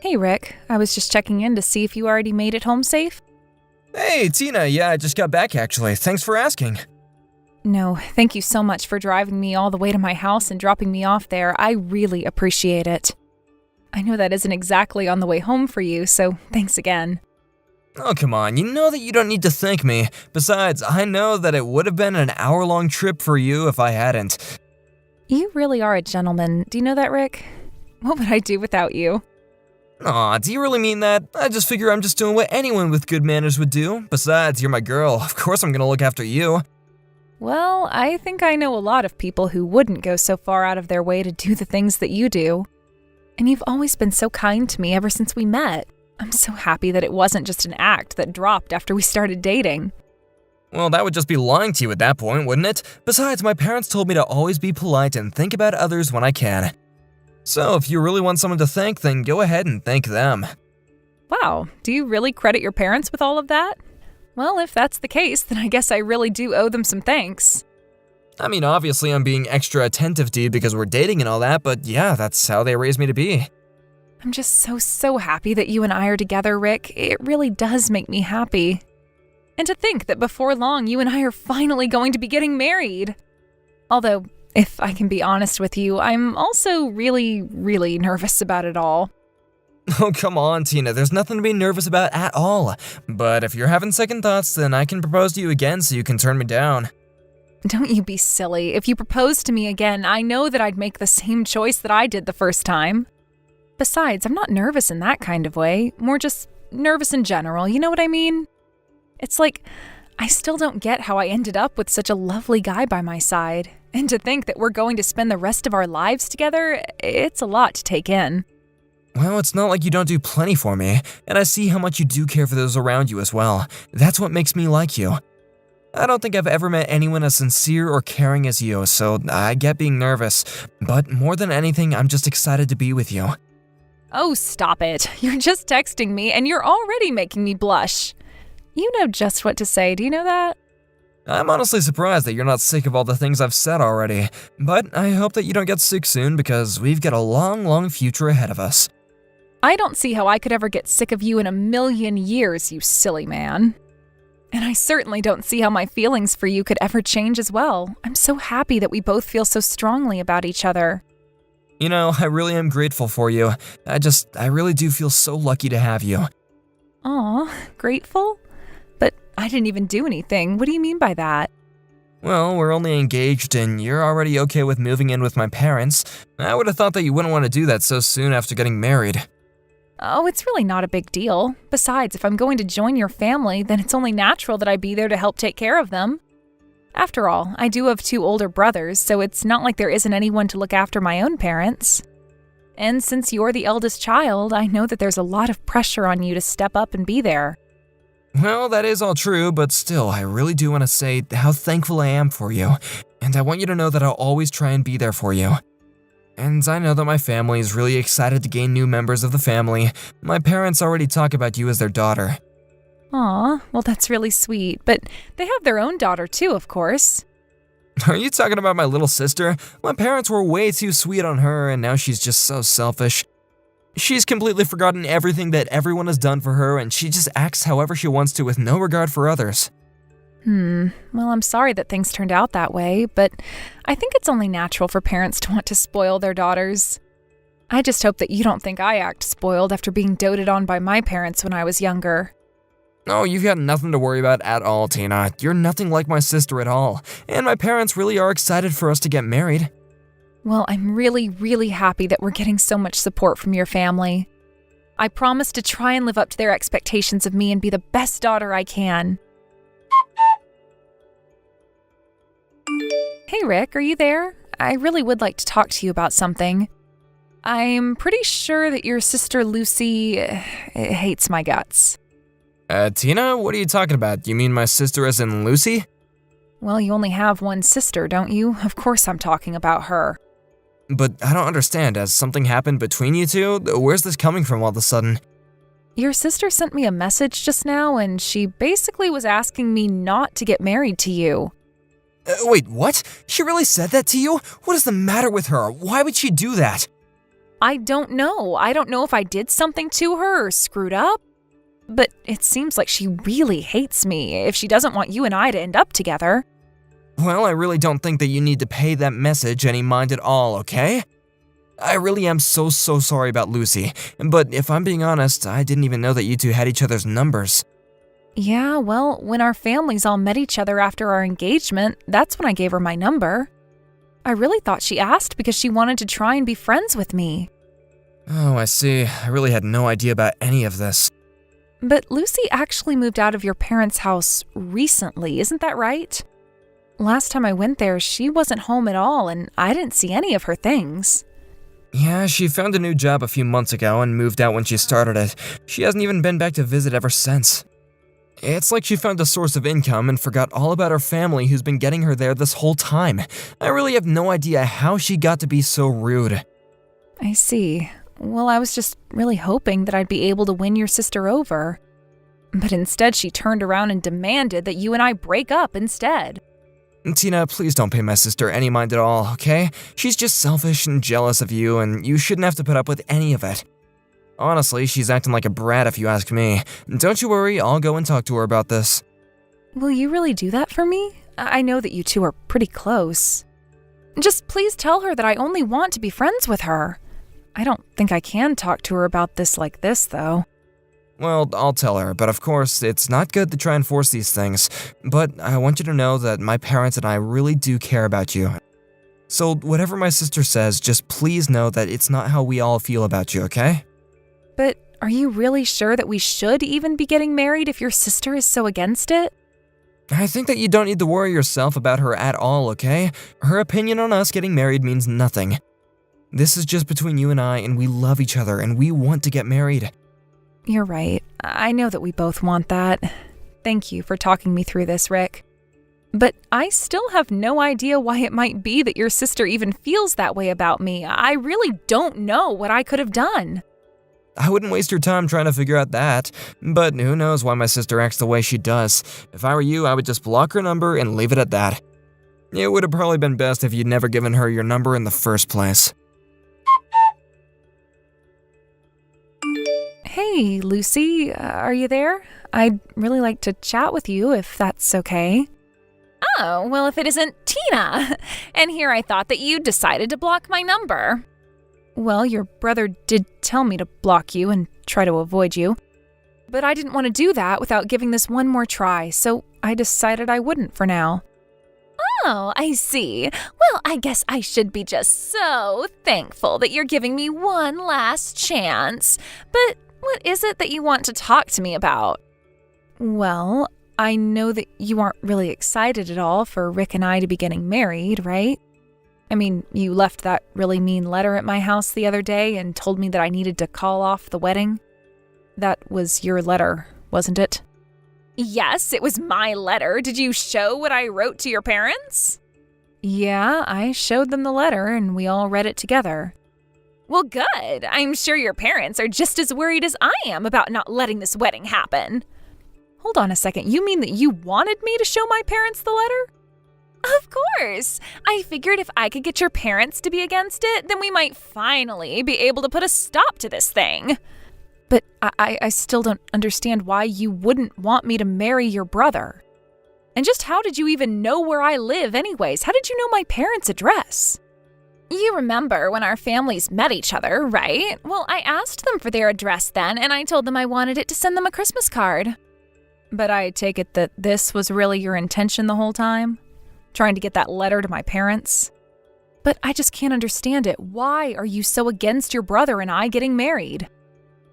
Hey Rick, I was just checking in to see if you already made it home safe. Hey, Tina, yeah, I just got back actually. Thanks for asking. No, thank you so much for driving me all the way to my house and dropping me off there. I really appreciate it. I know that isn't exactly on the way home for you, so thanks again. Oh, come on, you know that you don't need to thank me. Besides, I know that it would have been an hour-long trip for you if I hadn't. You really are a gentleman. Do you know that, Rick? What would I do without you? Aw, do you really mean that? I just figure I'm just doing what anyone with good manners would do. Besides, you're my girl. Of course I'm gonna look after you. Well, I think I know a lot of people who wouldn't go so far out of their way to do the things that you do. And you've always been so kind to me ever since we met. I'm so happy that it wasn't just an act that dropped after we started dating. Well, that would just be lying to you at that point, wouldn't it? Besides, my parents told me to always be polite and think about others when I can. So if you really want someone to thank, then go ahead and thank them. Wow, do you really credit your parents with all of that? Well, if that's the case, then I guess I really do owe them some thanks. I mean, obviously I'm being extra attentive to you because we're dating and all that, but yeah, that's how they raised me to be. I'm just so happy that you and I are together, Rick. It really does make me happy. And to think that before long, you and I are finally going to be getting married. Although, if I can be honest with you, I'm also really nervous about it all. Oh, come on, Tina, there's nothing to be nervous about at all. But if you're having second thoughts, then I can propose to you again so you can turn me down. Don't you be silly. If you proposed to me again, I know that I'd make the same choice that I did the first time. Besides, I'm not nervous in that kind of way, more just nervous in general, you know what I mean? It's like, I still don't get how I ended up with such a lovely guy by my side. And to think that we're going to spend the rest of our lives together, it's a lot to take in. Well, it's not like you don't do plenty for me, and I see how much you do care for those around you as well. That's what makes me like you. I don't think I've ever met anyone as sincere or caring as you, so I get being nervous. But more than anything, I'm just excited to be with you. Oh, stop it. You're just texting me and you're already making me blush. You know just what to say, do you know that? I'm honestly surprised that you're not sick of all the things I've said already. But I hope that you don't get sick soon because we've got a long future ahead of us. I don't see how I could ever get sick of you in a million years, you silly man. And I certainly don't see how my feelings for you could ever change as well. I'm so happy that we both feel so strongly about each other. You know, I really am grateful for you. I really do feel so lucky to have you. Aw, grateful? But I didn't even do anything. What do you mean by that? Well, we're only engaged and you're already okay with moving in with my parents. I would have thought that you wouldn't want to do that so soon after getting married. Oh, it's really not a big deal. Besides, if I'm going to join your family, then it's only natural that I be there to help take care of them. After all, I do have 2 older brothers, so it's not like there isn't anyone to look after my own parents. And since you're the eldest child, I know that there's a lot of pressure on you to step up and be there. Well, that is all true, but still, I really do want to say how thankful I am for you. And I want you to know that I'll always try and be there for you. And I know that my family is really excited to gain new members of the family. My parents already talk about you as their daughter. Aw, well that's really sweet, but they have their own daughter too, of course. Are you talking about my little sister? My parents were way too sweet on her, and now she's just so selfish. She's completely forgotten everything that everyone has done for her, and she just acts however she wants to with no regard for others. Well, I'm sorry that things turned out that way, but I think it's only natural for parents to want to spoil their daughters. I just hope that you don't think I act spoiled after being doted on by my parents when I was younger. Oh, you've got nothing to worry about at all, Tina. You're nothing like my sister at all, and my parents really are excited for us to get married. Well, I'm really happy that we're getting so much support from your family. I promise to try and live up to their expectations of me and be the best daughter I can. Hey Rick, are you there? I really would like to talk to you about something. I'm pretty sure that your sister Lucy hates my guts. Tina, what are you talking about? You mean my sister as in Lucy? Well, you only have one sister, don't you? Of course I'm talking about her. But I don't understand. Has something happened between you two? Where's this coming from all of a sudden? Your sister sent me a message just now, and she basically was asking me not to get married to you. Wait, what? She really said that to you? What is the matter with her? Why would she do that? I don't know. I don't know if I did something to her or screwed up. But it seems like she really hates me if she doesn't want you and I to end up together. Well, I really don't think that you need to pay that message any mind at all, okay? I really am so sorry about Lucy, but if I'm being honest, I didn't even know that you two had each other's numbers. Yeah, well, when our families all met each other after our engagement, that's when I gave her my number. I really thought she asked because she wanted to try and be friends with me. Oh, I see. I really had no idea about any of this. But Lucy actually moved out of your parents' house recently, isn't that right? Last time I went there, she wasn't home at all, and I didn't see any of her things. Yeah, she found a new job a few months ago and moved out when she started it. She hasn't even been back to visit ever since. It's like she found a source of income and forgot all about her family who's been getting her there this whole time. I really have no idea how she got to be so rude. I see. Well, I was just really hoping that I'd be able to win your sister over. But instead, she turned around and demanded that you and I break up instead. Tina, please don't pay my sister any mind at all, okay? She's just selfish and jealous of you, and you shouldn't have to put up with any of it. Honestly, she's acting like a brat if you ask me. Don't you worry, I'll go and talk to her about this. Will you really do that for me? I know that you two are pretty close. Just please tell her that I only want to be friends with her. I don't think I can talk to her about this like this, though. Well, I'll tell her, but of course, it's not good to try and force these things. But I want you to know that my parents and I really do care about you. So whatever my sister says, just please know that it's not how we all feel about you, okay? But are you really sure that we should even be getting married if your sister is so against it? I think that you don't need to worry yourself about her at all, okay? Her opinion on us getting married means nothing. This is just between you and I, and we love each other, and we want to get married. You're right. I know that we both want that. Thank you for talking me through this, Rick. But I still have no idea why it might be that your sister even feels that way about me. I really don't know what I could have done. I wouldn't waste your time trying to figure out that, but who knows why my sister acts the way she does. If I were you, I would just block her number and leave it at that. It would have probably been best if you'd never given her your number in the first place. Hey, Lucy, are you there? I'd really like to chat with you if that's okay. Oh, well, if it isn't Tina. And here I thought that you decided to block my number. Well, your brother did tell me to block you and try to avoid you. But I didn't want to do that without giving this one more try, so I decided I wouldn't for now. Oh, I see. Well, I guess I should be just so thankful that you're giving me one last chance. But what is it that you want to talk to me about? Well, I know that you aren't really excited at all for Rick and I to be getting married, right? I mean, you left that really mean letter at my house the other day and told me that I needed to call off the wedding. That was your letter, wasn't it? Yes, it was my letter. Did you show what I wrote to your parents? Yeah, I showed them the letter and we all read it together. Well, good. I'm sure your parents are just as worried as I am about not letting this wedding happen. Hold on a second. You mean that you wanted me to show my parents the letter? Of course. I figured if I could get your parents to be against it, then we might finally be able to put a stop to this thing. But I still don't understand why you wouldn't want me to marry your brother. And just how did you even know where I live anyways? How did you know my parents' address? You remember when our families met each other, right? Well, I asked them for their address then, and I told them I wanted it to send them a Christmas card. But I take it that this was really your intention the whole time? Trying to get that letter to my parents? But I just can't understand it. Why are you so against your brother and I getting married?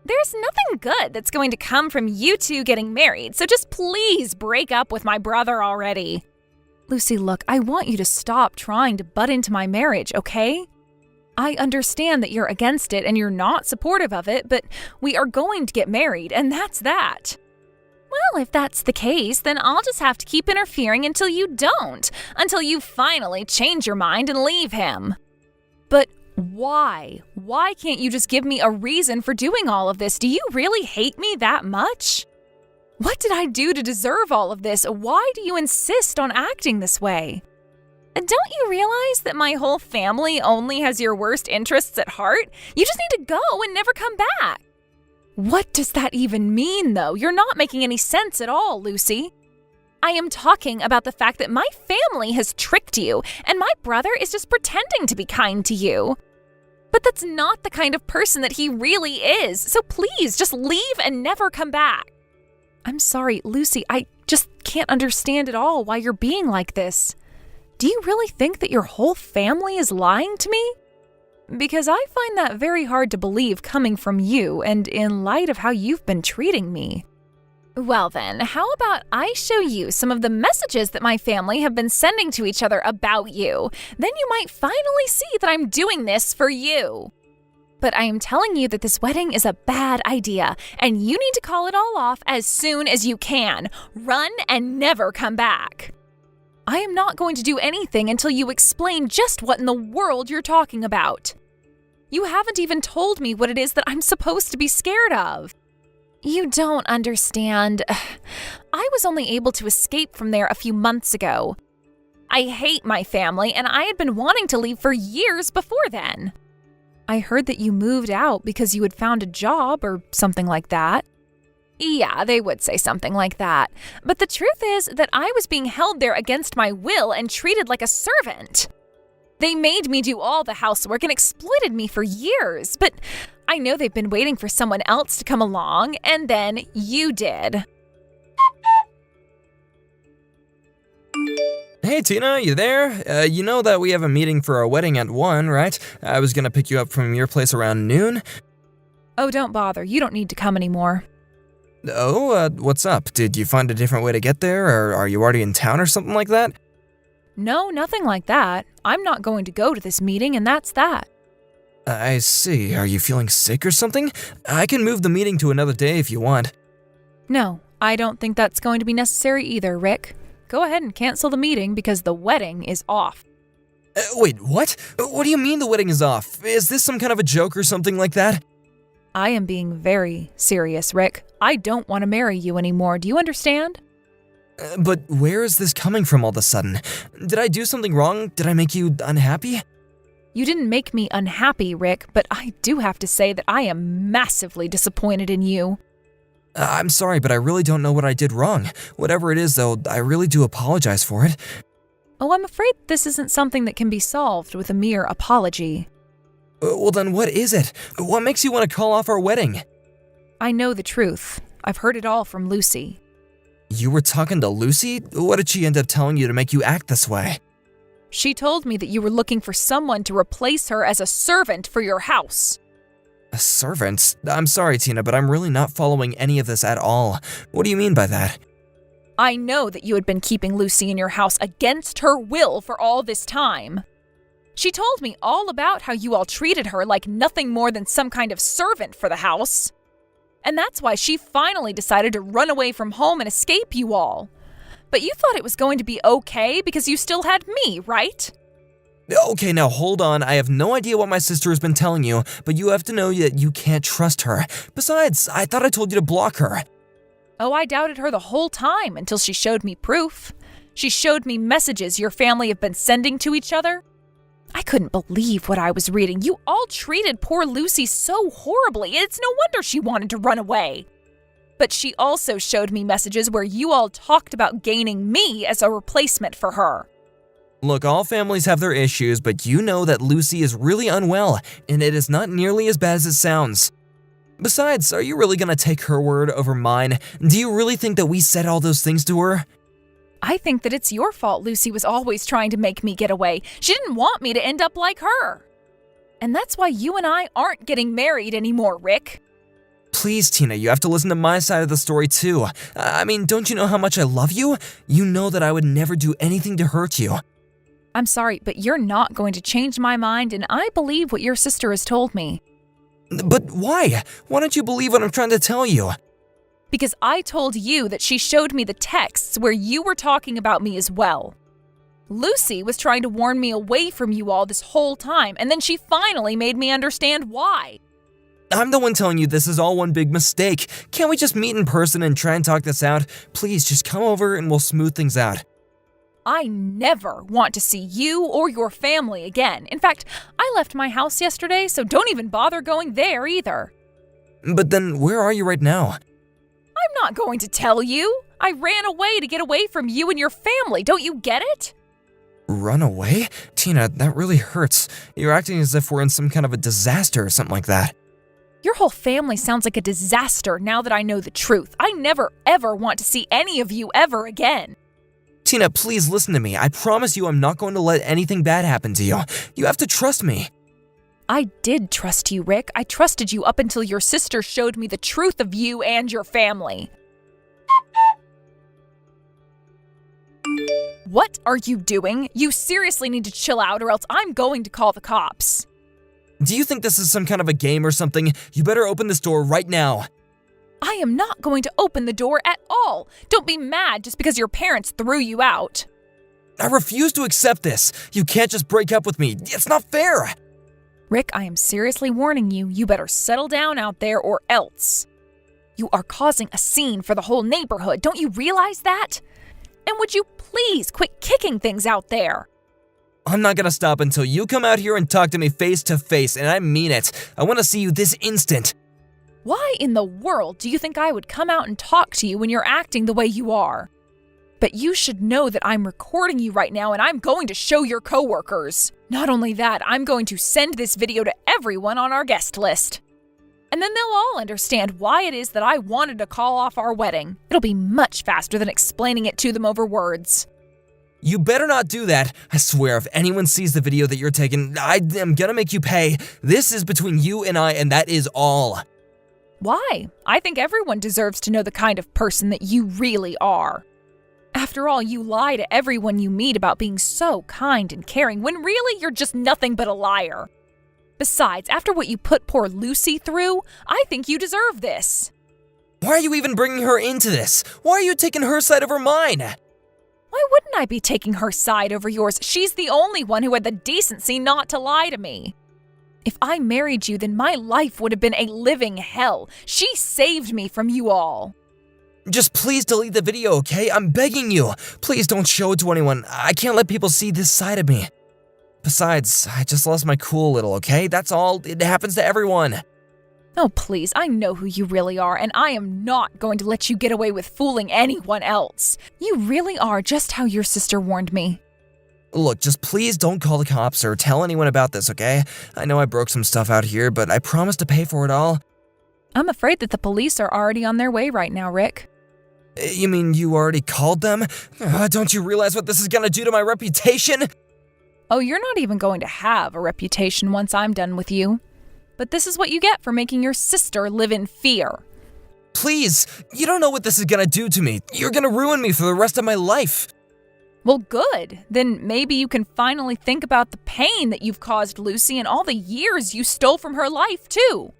There's nothing good that's going to come from you two getting married, so just please break up with my brother already. Lucy, look, I want you to stop trying to butt into my marriage, okay? I understand that you're against it and you're not supportive of it, but we are going to get married, and that's that. Well, if that's the case, then I'll just have to keep interfering until you don't, until you finally change your mind and leave him. But why? Why can't you just give me a reason for doing all of this? Do you really hate me that much? What did I do to deserve all of this? Why do you insist on acting this way? Don't you realize that my whole family only has your worst interests at heart? You just need to go and never come back. What does that even mean, though? You're not making any sense at all, Lucy. I am talking about the fact that my family has tricked you, and my brother is just pretending to be kind to you. But that's not the kind of person that he really is, so please just leave and never come back. I'm sorry, Lucy, I just can't understand at all why you're being like this. Do you really think that your whole family is lying to me? Because I find that very hard to believe coming from you and in light of how you've been treating me. Well then, how about I show you some of the messages that my family have been sending to each other about you? Then you might finally see that I'm doing this for you. But I am telling you that this wedding is a bad idea, and you need to call it all off as soon as you can. Run and never come back. I am not going to do anything until you explain just what in the world you're talking about. You haven't even told me what it is that I'm supposed to be scared of. You don't understand. I was only able to escape from there a few months ago. I hate my family, and I had been wanting to leave for years before then. I heard that you moved out because you had found a job or something like that. Yeah, they would say something like that. But the truth is that I was being held there against my will and treated like a servant. They made me do all the housework and exploited me for years, but I know they've been waiting for someone else to come along, and then you did. Hey Tina, you there? You know that we have a meeting for our wedding at 1, right? I was gonna pick you up from your place around noon. Oh, don't bother. You don't need to come anymore. Oh, what's up? Did you find a different way to get there, or are you already in town or something like that? No, nothing like that. I'm not going to go to this meeting, and that's that. I see. Are you feeling sick or something? I can move the meeting to another day if you want. No, I don't think that's going to be necessary either, Rick. Go ahead and cancel the meeting because the wedding is off. Wait, what? What do you mean the wedding is off? Is this some kind of a joke or something like that? I am being very serious, Rick. I don't want to marry you anymore. Do you understand? But where is this coming from all of a sudden? Did I do something wrong? Did I make you unhappy? You didn't make me unhappy, Rick, but I do have to say that I am massively disappointed in you. I'm sorry, but I really don't know what I did wrong. Whatever it is, though, I really do apologize for it. Oh, I'm afraid this isn't something that can be solved with a mere apology. Well, then what is it? What makes you want to call off our wedding? I know the truth. I've heard it all from Lucy. You were talking to Lucy? What did she end up telling you to make you act this way? She told me that you were looking for someone to replace her as a servant for your house. A servant? I'm sorry, Tina, but I'm really not following any of this at all. What do you mean by that? I know that you had been keeping Lucy in your house against her will for all this time. She told me all about how you all treated her like nothing more than some kind of servant for the house. And that's why she finally decided to run away from home and escape you all. But you thought it was going to be okay because you still had me, right? Okay, now hold on. I have no idea what my sister has been telling you, but you have to know that you can't trust her. Besides, I thought I told you to block her. Oh, I doubted her the whole time until she showed me proof. She showed me messages your family have been sending to each other. I couldn't believe what I was reading. You all treated poor Lucy so horribly. It's no wonder she wanted to run away. But she also showed me messages where you all talked about gaining me as a replacement for her. Look, all families have their issues, but you know that Lucy is really unwell, and it is not nearly as bad as it sounds. Besides, are you really gonna take her word over mine? Do you really think that we said all those things to her? I think that it's your fault Lucy was always trying to make me get away. She didn't want me to end up like her. And that's why you and I aren't getting married anymore, Rick. Please, Tina, you have to listen to my side of the story too. I mean, don't you know how much I love you? You know that I would never do anything to hurt you. I'm sorry, but you're not going to change my mind, and I believe what your sister has told me. But why? Why don't you believe what I'm trying to tell you? Because I told you that she showed me the texts where you were talking about me as well. Lucy was trying to warn me away from you all this whole time, and then she finally made me understand why. I'm the one telling you this is all one big mistake. Can't we just meet in person and try and talk this out? Please, just come over and we'll smooth things out. I never want to see you or your family again. In fact, I left my house yesterday, so don't even bother going there either. But then, where are you right now? I'm not going to tell you. I ran away to get away from you and your family. Don't you get it? Run away? Tina, that really hurts. You're acting as if we're in some kind of a disaster or something like that. Your whole family sounds like a disaster now that I know the truth. I never, ever want to see any of you ever again. Tina, please listen to me. I promise you I'm not going to let anything bad happen to you. You have to trust me. I did trust you, Rick. I trusted you up until your sister showed me the truth of you and your family. What are you doing? You seriously need to chill out or else I'm going to call the cops. Do you think this is some kind of a game or something? You better open this door right now. I am not going to open the door at all. Don't be mad just because your parents threw you out. I refuse to accept this. You can't just break up with me. It's not fair. Rick, I am seriously warning you. You better settle down out there or else. You are causing a scene for the whole neighborhood. Don't you realize that? And would you please quit kicking things out there? I'm not gonna stop until you come out here and talk to me face to face, and I mean it. I want to see you this instant. Why in the world do you think I would come out and talk to you when you're acting the way you are? But you should know that I'm recording you right now and I'm going to show your coworkers. Not only that, I'm going to send this video to everyone on our guest list. And then they'll all understand why it is that I wanted to call off our wedding. It'll be much faster than explaining it to them over words. You better not do that. I swear, if anyone sees the video that you're taking, I am gonna make you pay. This is between you and I, and that is all. Why? I think everyone deserves to know the kind of person that you really are. After all, you lie to everyone you meet about being so kind and caring when really you're just nothing but a liar. Besides, after what you put poor Lucy through, I think you deserve this. Why are you even bringing her into this? Why are you taking her side over mine? Why wouldn't I be taking her side over yours? She's the only one who had the decency not to lie to me. If I married you, then my life would have been a living hell. She saved me from you all. Just please delete the video, okay? I'm begging you. Please don't show it to anyone. I can't let people see this side of me. Besides, I just lost my cool a little, okay? That's all. It happens to everyone. Oh, please, I know who you really are, and I am not going to let you get away with fooling anyone else. You really are just how your sister warned me. Look, just please don't call the cops or tell anyone about this, okay? I know I broke some stuff out here, but I promise to pay for it all. I'm afraid that the police are already on their way right now, Rick. You mean you already called them? Don't you realize what this is gonna do to my reputation? Oh, you're not even going to have a reputation once I'm done with you. But this is what you get for making your sister live in fear. Please, you don't know what this is gonna do to me. You're gonna ruin me for the rest of my life. Well, good. Then maybe you can finally think about the pain that you've caused Lucy and all the years you stole from her life, too.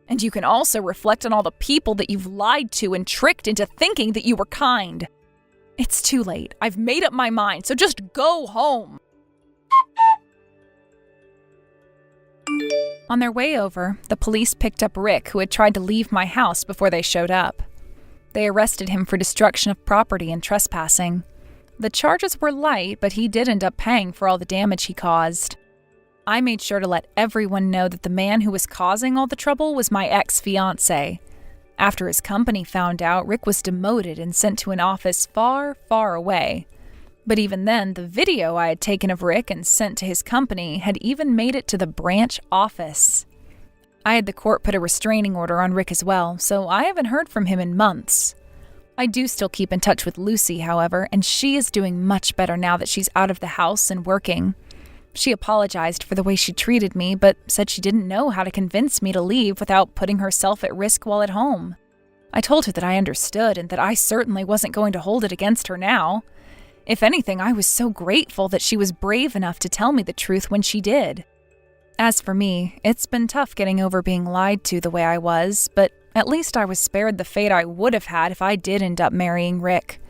And you can also reflect on all the people that you've lied to and tricked into thinking that you were kind. It's too late. I've made up my mind, so just go home. On their way over, the police picked up Rick, who had tried to leave my house before they showed up. They arrested him for destruction of property and trespassing. The charges were light, but he did end up paying for all the damage he caused. I made sure to let everyone know that the man who was causing all the trouble was my ex-fiancé. After his company found out, Rick was demoted and sent to an office far, far away. But even then, the video I had taken of Rick and sent to his company had even made it to the branch office. I had the court put a restraining order on Rick as well, so I haven't heard from him in months. I do still keep in touch with Lucy, however, and she is doing much better now that she's out of the house and working. She apologized for the way she treated me, but said she didn't know how to convince me to leave without putting herself at risk while at home. I told her that I understood and that I certainly wasn't going to hold it against her now. If anything, I was so grateful that she was brave enough to tell me the truth when she did. As for me, it's been tough getting over being lied to the way I was, but at least I was spared the fate I would have had if I did end up marrying Rick.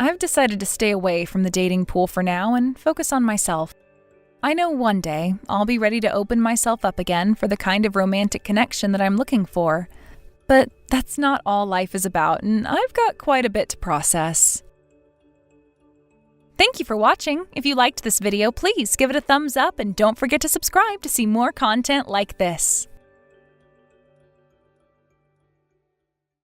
I've decided to stay away from the dating pool for now and focus on myself. I know one day I'll be ready to open myself up again for the kind of romantic connection that I'm looking for. But that's not all life is about, and I've got quite a bit to process. Thank you for watching. If you liked this video, please give it a thumbs up and don't forget to subscribe to see more content like this.